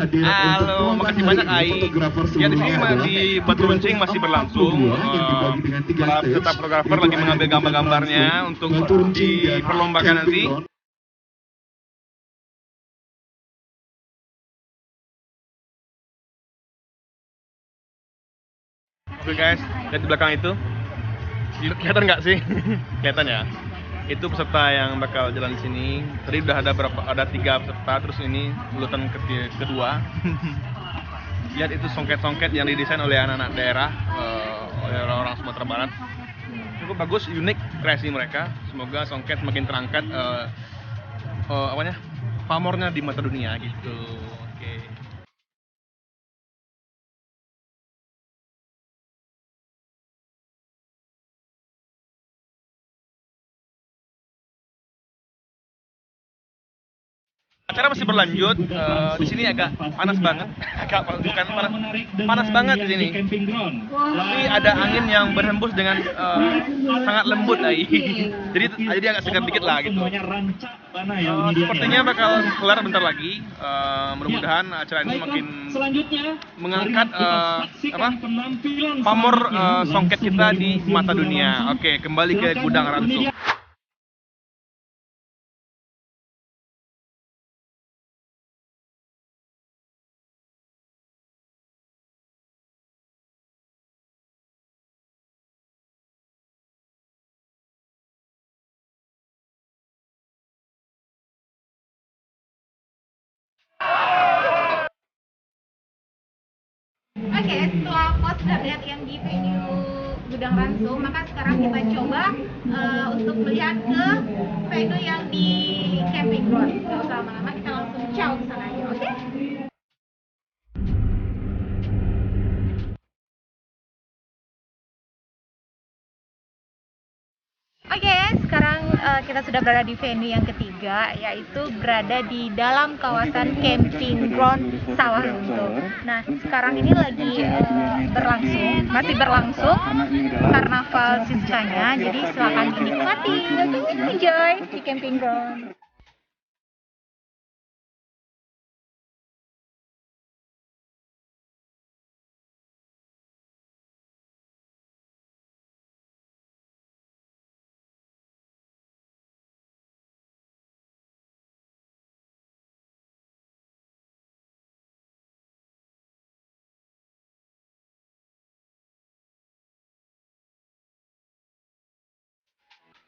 Halo, makasih banyak Ai. Ya di sini di Batu Runcing masih berlangsung. Para peserta fotografer lagi mengambil gambar-gambarnya untuk diperlombakan nanti. Oke guys, lihat di belakang itu. Kelihatan nggak sih? Kelihatan ya. Itu peserta yang bakal jalan di sini. Tadi udah ada 3 peserta, terus ini urutan kedua. Lihat itu songket-songket yang didesain oleh anak-anak daerah, oleh orang-orang Sumatera Barat. Cukup bagus, unik kreasi mereka. Semoga songket semakin terangkat pamornya di mata dunia gitu. Oke. Acara masih berlanjut. Di sini agak panas banget. Bukan panas banget di sini. Tapi ada angin yang berhembus dengan sangat lembut, jadi agak segar dikit lah gitu. Sepertinya bakal kelar bentar lagi. Mudah-mudahan acara ini makin mengangkat pamor songket kita di mata dunia. Oke, kembali ke Gudang Ransu. Oke, setelah poster lihat yang di venue Gudang Ransu, maka sekarang kita coba untuk melihat ke venue yang di Camping Ground. Gak usah lama-lama, kita langsung ciao ke sana aja, oke? Oke, sekarang kita sudah berada di venue yang ketiga, yaitu berada di dalam kawasan Camping Ground Sawah Lunto. Nah, sekarang ini lagi masih berlangsung karnaval Siskanya, jadi silakan dinikmati, enjoy di Camping Ground.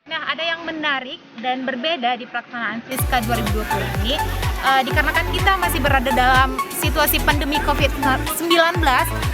Nah, ada yang menarik dan berbeda di pelaksanaan Siska 2020 ini, dikarenakan kita masih berada dalam situasi pandemi COVID-19,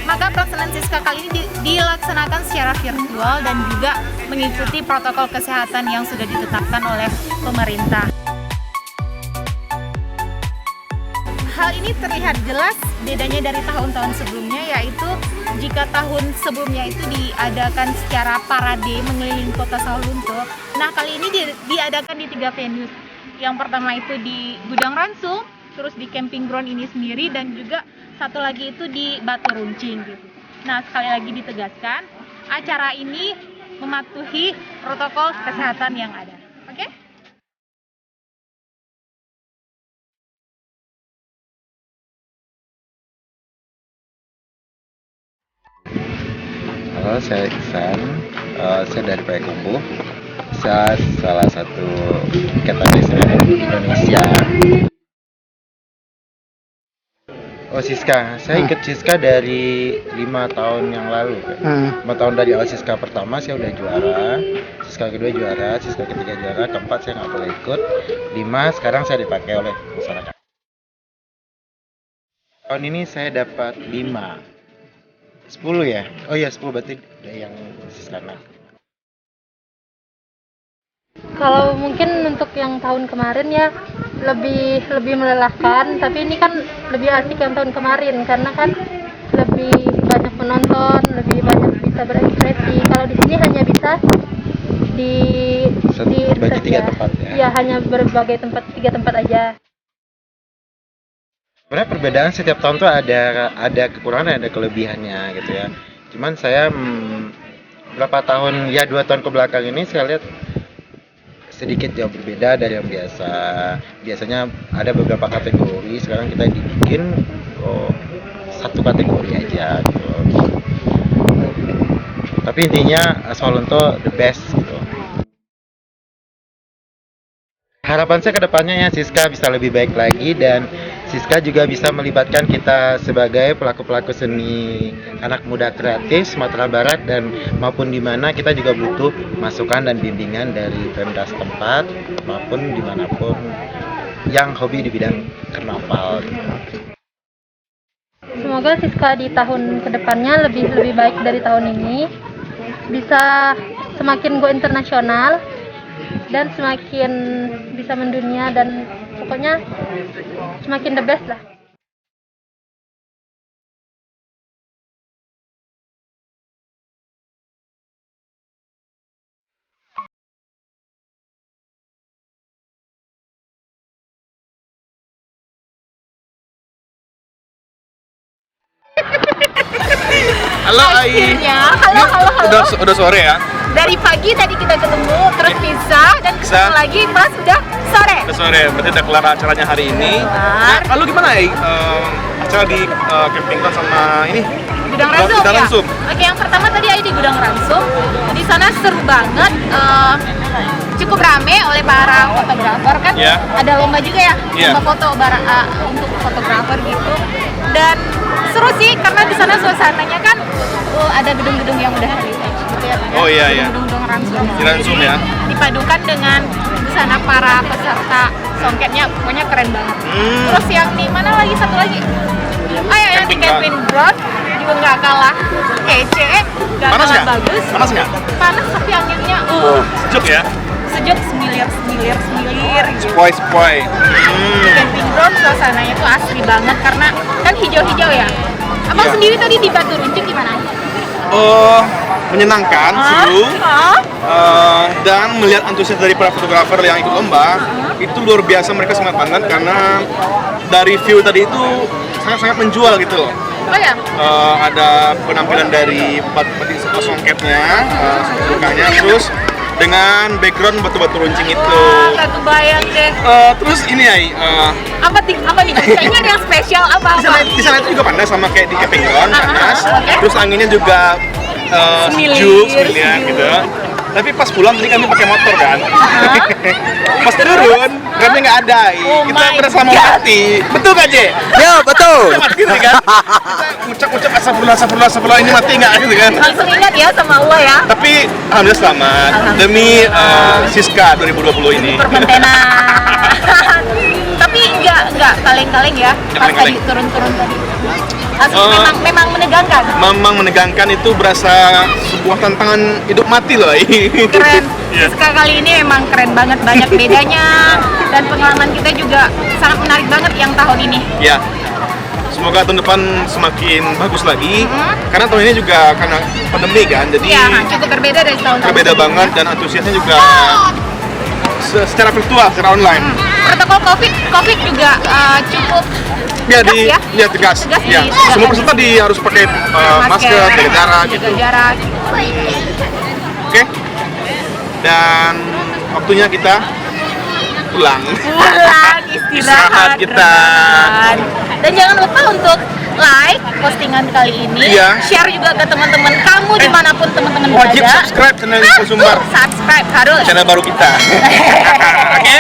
maka pelaksanaan Siska kali ini dilaksanakan secara virtual dan juga mengikuti protokol kesehatan yang sudah ditetapkan oleh pemerintah. Hal ini terlihat jelas bedanya dari tahun-tahun sebelumnya, yaitu jika tahun sebelumnya itu diadakan secara parade mengelilingi kota Sawah Lunto. Nah, kali ini diadakan di 3 venue. Yang pertama itu di Gudang Ransu, terus di Camping Ground ini sendiri, dan juga satu lagi itu di Batu Runcing gitu. Nah, sekali lagi ditegaskan, acara ini mematuhi protokol kesehatan yang ada. Oke? Halo, saya Iksan. Saya dari Payakumbuh. Saya salah satu ikatan desainer di Indonesia. Oh, Siska. Saya ikut Siska dari 5 tahun yang lalu. 5 tahun dari awal Siska pertama saya udah juara, Siska kedua juara, Siska ketiga juara, keempat saya nggak boleh ikut, 5 sekarang saya dipakai oleh masyarakat. Tahun ini saya dapat 5. 10 ya? Oh iya, 10 berarti ada yang Siska naik. Kalau mungkin untuk yang tahun kemarin ya lebih melelahkan, tapi ini kan lebih asik yang tahun kemarin karena kan lebih banyak penonton, lebih banyak bisa berekspresi. Kalau di sini hanya bisa bagi 3 tempat ya. Ya, hanya berbagai tempat, 3 tempat aja. Sebenarnya perbedaan setiap tahun tuh ada kekurangan, ada kelebihannya gitu ya. Cuman saya berapa tahun ya 2 tahun ke belakang ini saya lihat sedikit jauh berbeda dari yang biasa. Biasanya ada beberapa kategori, sekarang kita dibikin oh satu kategori aja gitu. Tapi intinya Sahulunto the best gitu. Harapan saya kedepannya ya Siska bisa lebih baik lagi, dan Siska juga bisa melibatkan kita sebagai pelaku-pelaku seni anak muda kreatif Sumatera Barat, dan maupun di mana kita juga butuh masukan dan bimbingan dari Pemda setempat maupun dimanapun yang hobi di bidang karnaval. Semoga Siska di tahun kedepannya lebih baik dari tahun ini, bisa semakin go internasional dan semakin bisa mendunia, dan pokoknya semakin the best lah. Halo Ai. Akhirnya, halo. Udah sore ya? Dari pagi tadi kita ketemu, terus pisah, dan ketemu Pisah. lagi pas udah sore. Udah sore, berarti udah kelar acaranya hari ini. Nah, lalu gimana Ai? Acara di camping ground sama ini? Gudang Ransum Gudang ya? Ransum. Oke, yang pertama tadi Ayu di Gudang Ransum. Di sana seru banget, cukup rame oleh para fotografer kan. Ya. Ada lomba juga ya, Ya. lomba foto untuk fotografer gitu. Dan seru sih karena di sana suasananya kan ada gedung-gedung yang udah heritage gitu ya. Oh, iya. Gedung-gedung Ransum. Di Ransum ya. Dipadukan dengan di sana para peserta songketnya, pokoknya keren banget. Terus yang di mana lagi, satu lagi? Yang di Camping Camping Ground juga nggak kalah kece, nggak Panas kalah nggak? bagus. Panas nggak? Panas tapi anginnya Sejuk ya? sejuk, semilir gitu. Spoi. Di Camping Ground suasananya tuh asli banget karena kan hijau-hijau ya. Abang Iya. sendiri tadi di Batu Runcing gimana? Oh, menyenangkan, seru. Hah? Dan melihat antusias dari para fotografer yang ikut lomba, itu luar biasa, mereka semangat banget karena dari view tadi itu sangat menjual gitu loh. Oh ya? Ada penampilan dari batik songketnya, lukanya, terus dengan background batu-batu runcing itu. Wah, nggak kebayang deh. Terus ini ya, Apa nih? Kayaknya ada yang spesial apa? di sana itu juga panas sama kayak di camping ground, panas. Oke. Terus anginnya juga Semilir, sejuk gitu. Tapi pas pulang tadi kami pakai motor kan. Pas turun, remnya nggak ada. Oh Kita my berasa mau God. mati. Betul nggak, Je? Ya betul. Kita mati nih kan? Kita ucap astagfirullah, ini mati nggak gitu kan? Langsung ingat ya sama Allah ya. Tapi alhamdulillah selamat demi Siska 2020 ini. Permentena. Tapi nggak kaleng-kaleng ya pas tadi kaleng-kaleng. turun tadi. Asli memang menegangkan. Memang menegangkan, itu berasa sebuah tantangan hidup mati loh. Keren. Iya. Siska kali ini memang keren banget, banyak bedanya, dan pengalaman kita juga sangat menarik banget yang tahun ini. Ya. Semoga tahun depan semakin bagus lagi. Karena tahun ini juga karena pandemi kan, jadi Iya, cukup berbeda dari tahun-tahun berbeda sebelumnya. banget, dan antusiasnya juga secara virtual, secara online. Protokol COVID juga cukup Ya, tegas tegas. Tegas Ya, ditegakkan. semua peserta harus pakai masker, jaga jarak gitu. jaga jarak. Oke. Dan waktunya kita pulang. Pulang, istirahat kita. rebahan. Dan jangan lupa untuk like postingan kali ini, Iya. share juga ke teman-teman kamu dimanapun teman-teman Wajib berada. subscribe channel Info Sumbar, Subscribe harus. channel baru kita. Oke?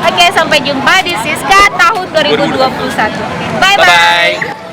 Oke, sampai jumpa di Siska tahun 2021. Bye bye. Bye-bye.